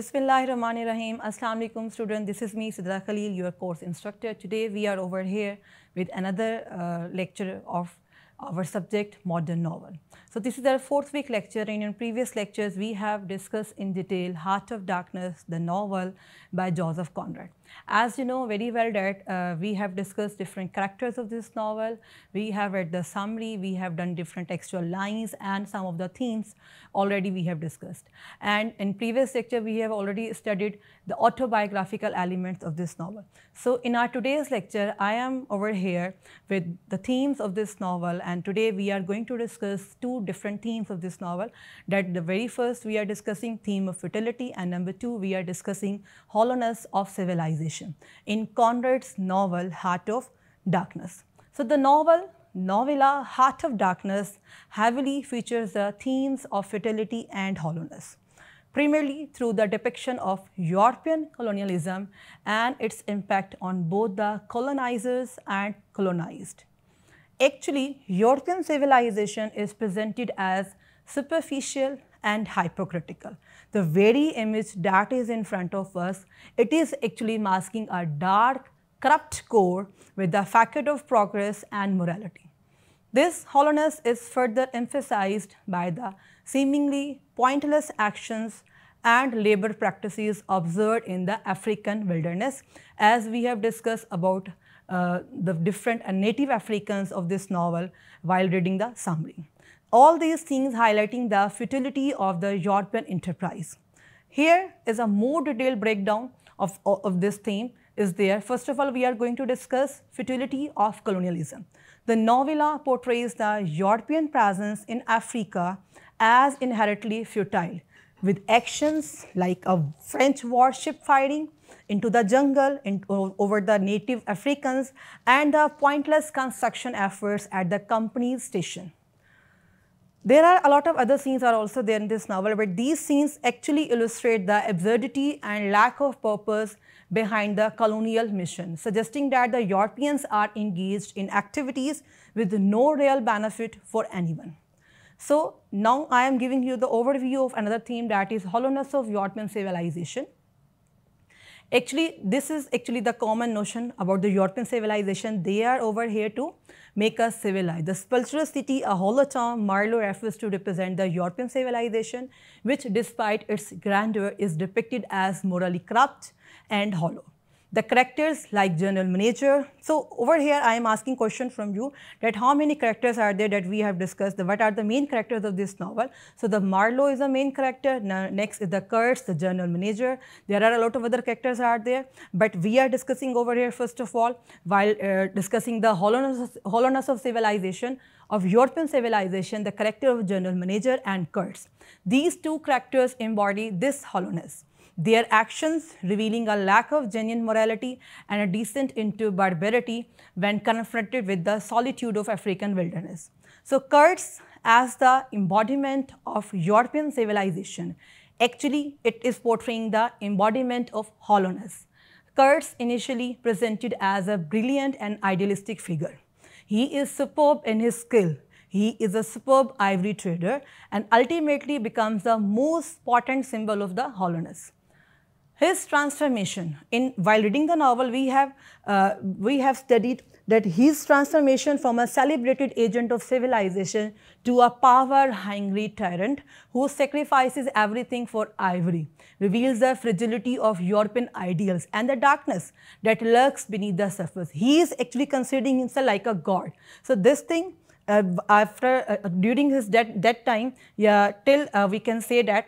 Bismillahirrahmanirrahim. Assalamu alaikum students. This is me Sidra Khalil, your course instructor. Today we are over here with another lecture of our subject modern novel. So this is our fourth week lecture, and in previous lectures we have discussed in detail Heart of Darkness, the novel by Joseph Conrad. As you know very well that we have discussed different characters of this novel, we have read the summary, we have done different textual lines and some of the themes already we have discussed. And in previous lecture we have already studied the autobiographical elements of this novel. So in our today's lecture I am over here with the themes of this novel, and today we are going to discuss two different themes of this novel. That the very first we are discussing theme of futility, and number two we are discussing hollowness of civilization in Conrad's novel Heart of Darkness. So the novella Heart of Darkness heavily features the themes of futility and hollowness, primarily through the depiction of European colonialism and its impact on both the colonizers and colonized. Actually, European civilization is presented as superficial and hypocritical. The very image that is in front of us, it is actually masking a dark, corrupt core with the facade of progress and morality. This hollowness is further emphasized by the seemingly pointless actions and labor practices observed in the African wilderness, as we have discussed about the different native Africans of this novel while reading the summary. All these things highlighting the futility of the European enterprise. Here is a more detailed breakdown of this theme is there. First of all, we are going to discuss futility of colonialism. The novella portrays the European presence in Africa as inherently futile, with actions like a French warship firing into the jungle over the native Africans and the pointless construction efforts at the company's station. There are a lot of other scenes are also there in this novel, but these scenes actually illustrate the absurdity and lack of purpose behind the colonial mission, suggesting that the Europeans are engaged in activities with no real benefit for anyone. So now I am giving you the overview of another theme, that is hollowness of European civilization. Actually, this is actually the common notion about the European civilization. They are over here to make us civilized. The sepulchral city, a hollow town, Marlowe refers to represent the European civilization, which despite its grandeur is depicted as morally corrupt and hollow. The characters like general manager. So over here I am asking question from you that how many characters are there that we have discussed, what are the main characters of this novel. So the Marlowe is the main character, next is the Kurtz, the general manager. There are a lot of other characters are there, but we are discussing over here first of all while discussing the hollowness of civilization, of European civilization, the character of general manager and Kurtz. These two characters embody this hollowness. Their actions revealing a lack of genuine morality and a descent into barbarity when confronted with the solitude of African wilderness. So Kurtz, as the embodiment of European civilization, actually it is portraying the embodiment of hollowness. Kurtz initially presented as a brilliant and idealistic figure. He is superb in his skill. He is a superb ivory trader and ultimately becomes the most potent symbol of the hollowness. His transformation, while reading the novel, we have studied that his transformation from a celebrated agent of civilization to a power-hungry tyrant who sacrifices everything for ivory reveals the fragility of European ideals and the darkness that lurks beneath the surface. He is actually considering himself like a god. So this thing, during his death time, till we can say that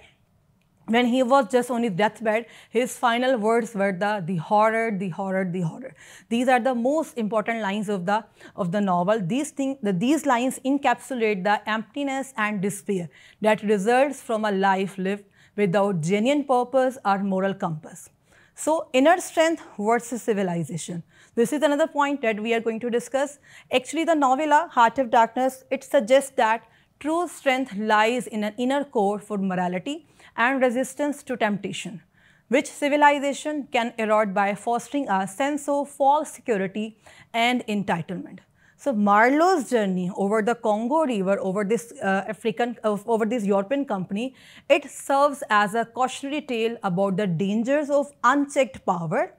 when he was just on his deathbed, his final words were the horror, the horror, the horror. These are the most important lines of the novel. These lines encapsulate the emptiness and despair that results from a life lived without genuine purpose or moral compass. So inner strength versus civilization. This is another point that we are going to discuss. Actually, the novella Heart of Darkness, it suggests that true strength lies in an inner core for morality and resistance to temptation, which civilization can erode by fostering a sense of false security and entitlement. So Marlowe's journey over the Congo River, over this over this European company, it serves as a cautionary tale about the dangers of unchecked power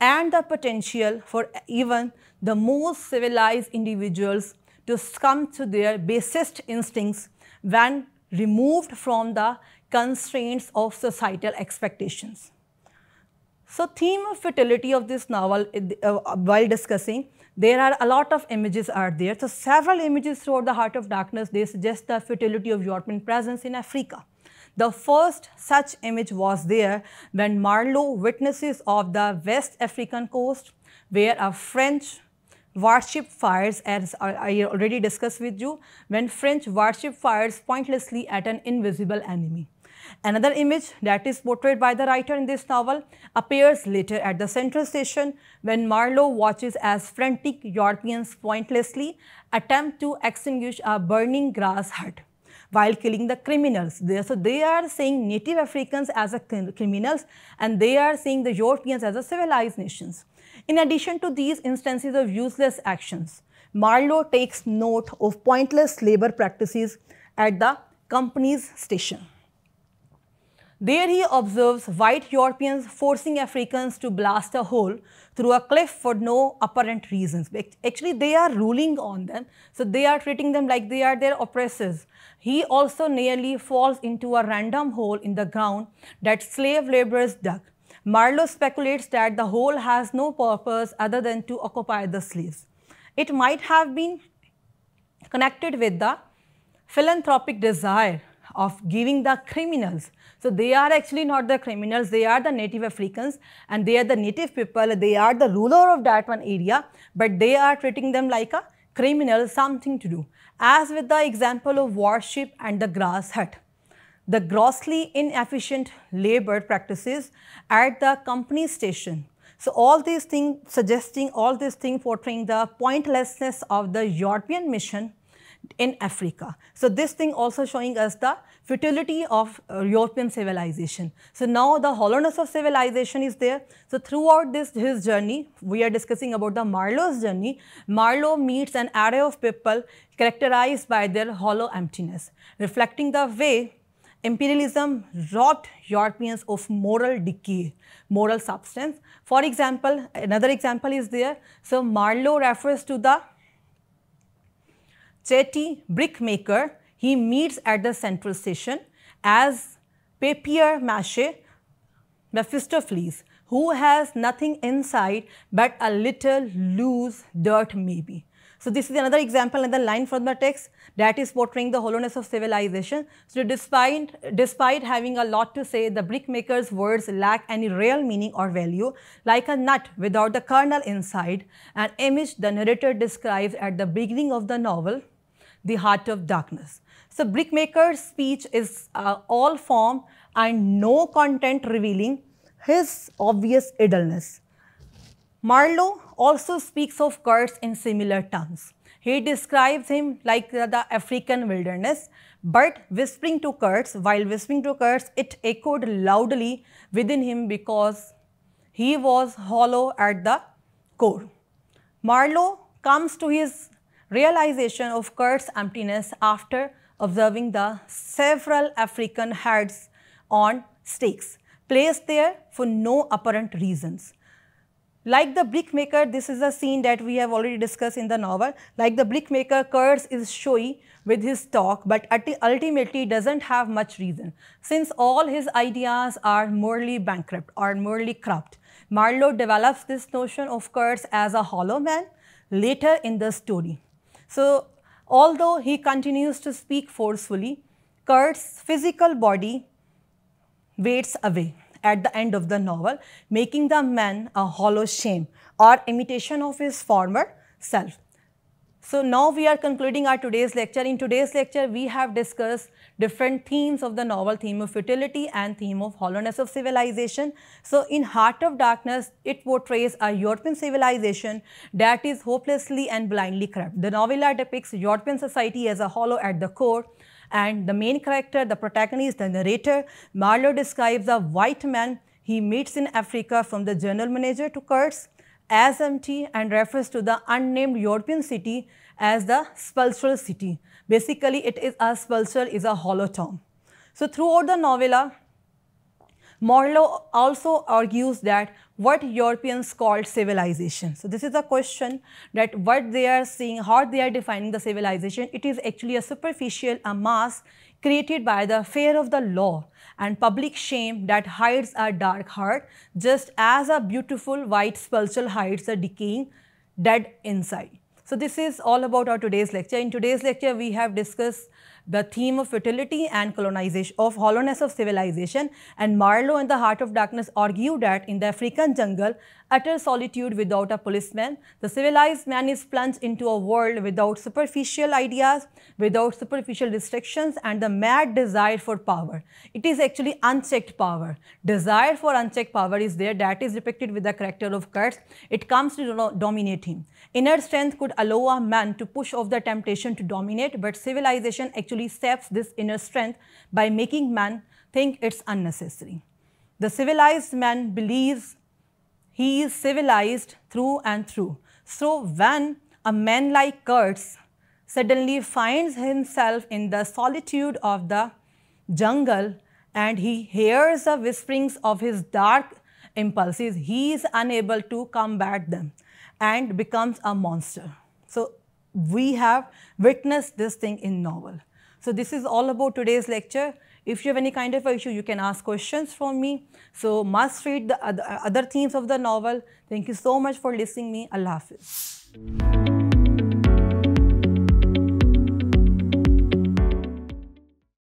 and the potential for even the most civilized individuals to succumb to their basest instincts when removed from the constraints of societal expectations. So theme of fertility of this novel, while discussing, there are a lot of images are there. So several images throughout the Heart of Darkness, they suggest the fertility of European presence in Africa. The first such image was there when Marlowe witnesses of the West African coast, where a French warship fires, as I already discussed with you, when French warship fires pointlessly at an invisible enemy. Another image that is portrayed by the writer in this novel appears later at the central station when Marlowe watches as frantic Europeans pointlessly attempt to extinguish a burning grass hut while killing the criminals there. So they are seeing native Africans as criminals, and they are seeing the Europeans as a civilized nations. In addition to these instances of useless actions, Marlowe takes note of pointless labor practices at the company's station. There he observes white Europeans forcing Africans to blast a hole through a cliff for no apparent reasons. Actually, they are ruling on them, so they are treating them like they are their oppressors. He also nearly falls into a random hole in the ground that slave laborers dug. Marlowe speculates that the hole has no purpose other than to occupy the slaves. It might have been connected with the philanthropic desire of giving the criminals. So they are actually not the criminals, they are the native Africans, and they are the native people, they are the ruler of that one area, but they are treating them like a criminal, something to do. As with the example of warship and the grass hut, the grossly inefficient labor practices at the company station. So all these things suggesting, all these things portraying the pointlessness of the European mission in Africa. So this thing also showing us the futility of European civilization. So now the hollowness of civilization is there. So throughout his journey, we are discussing about the Marlowe's journey. Marlowe meets an array of people characterized by their hollow emptiness, reflecting the way imperialism robbed Europeans of moral decay, moral substance. For example, another example is there. So Marlowe refers to the chatty brickmaker he meets at the central station as papier-mâché Mephistopheles, who has nothing inside but a little loose dirt maybe. So this is another example, another line from the text that is portraying the hollowness of civilization. So despite having a lot to say, the brickmaker's words lack any real meaning or value, like a nut without the kernel inside, an image the narrator describes at the beginning of the novel, The Heart of Darkness. So brickmaker's speech is all form and no content, revealing his obvious idleness. Marlowe also speaks of Kurds in similar terms. He describes him like the African wilderness, but whispering to Kurds, while whispering to Kurds, it echoed loudly within him because he was hollow at the core. Marlowe comes to his realization of Kurds' emptiness after observing the several African heads on stakes, placed there for no apparent reasons. Like the brickmaker, this is a scene that we have already discussed in the novel. Like the brickmaker, Kurds is showy with his talk, but ultimately doesn't have much reason, since all his ideas are morally bankrupt or morally corrupt. Marlowe develops this notion of Kurds as a hollow man later in the story. So although he continues to speak forcefully, Kurds' physical body waits away at the end of the novel, making the man a hollow shame or imitation of his former self. So now we are concluding our today's lecture. In today's lecture, we have discussed different themes of the novel, theme of futility and theme of hollowness of civilization. So in Heart of Darkness, it portrays a European civilization that is hopelessly and blindly corrupt. The novella depicts European society as a hollow at the core, and the main character, the protagonist, the narrator, Marlowe describes a white man he meets in Africa, from the general manager to Kurds, as empty and refers to the unnamed European city as the sepulchral city. Basically, it is a sepulchre is a hollow tomb. So throughout the novella, Marlowe also argues that what Europeans called civilization. So this is a question that what they are seeing, how they are defining the civilization. It is actually a superficial, a mask created by the fear of the law and public shame that hides a dark heart, just as a beautiful white sepulchre hides a decaying dead inside. So this is all about our today's lecture. In today's lecture, we have discussed the theme of fertility and colonization, of hollowness of civilization, and Marlowe in The Heart of Darkness argue that in the African jungle, utter solitude without a policeman, the civilized man is plunged into a world without superficial ideas, without superficial restrictions, and the mad desire for power. It is actually unchecked power. Desire for unchecked power is there, that is depicted with the character of Kurtz. It comes to dominate him. Inner strength could allow a man to push off the temptation to dominate, but civilization actually saps this inner strength by making man think it's unnecessary. The civilized man believes he is civilized through and through. So when a man like Kurtz suddenly finds himself in the solitude of the jungle and he hears the whisperings of his dark impulses, he is unable to combat them and becomes a monster. So we have witnessed this thing in novel. So this is all about today's lecture. If you have any kind of issue, you can ask questions from me. So must read the other themes of the novel. Thank you so much for listening me. Allah Hafiz.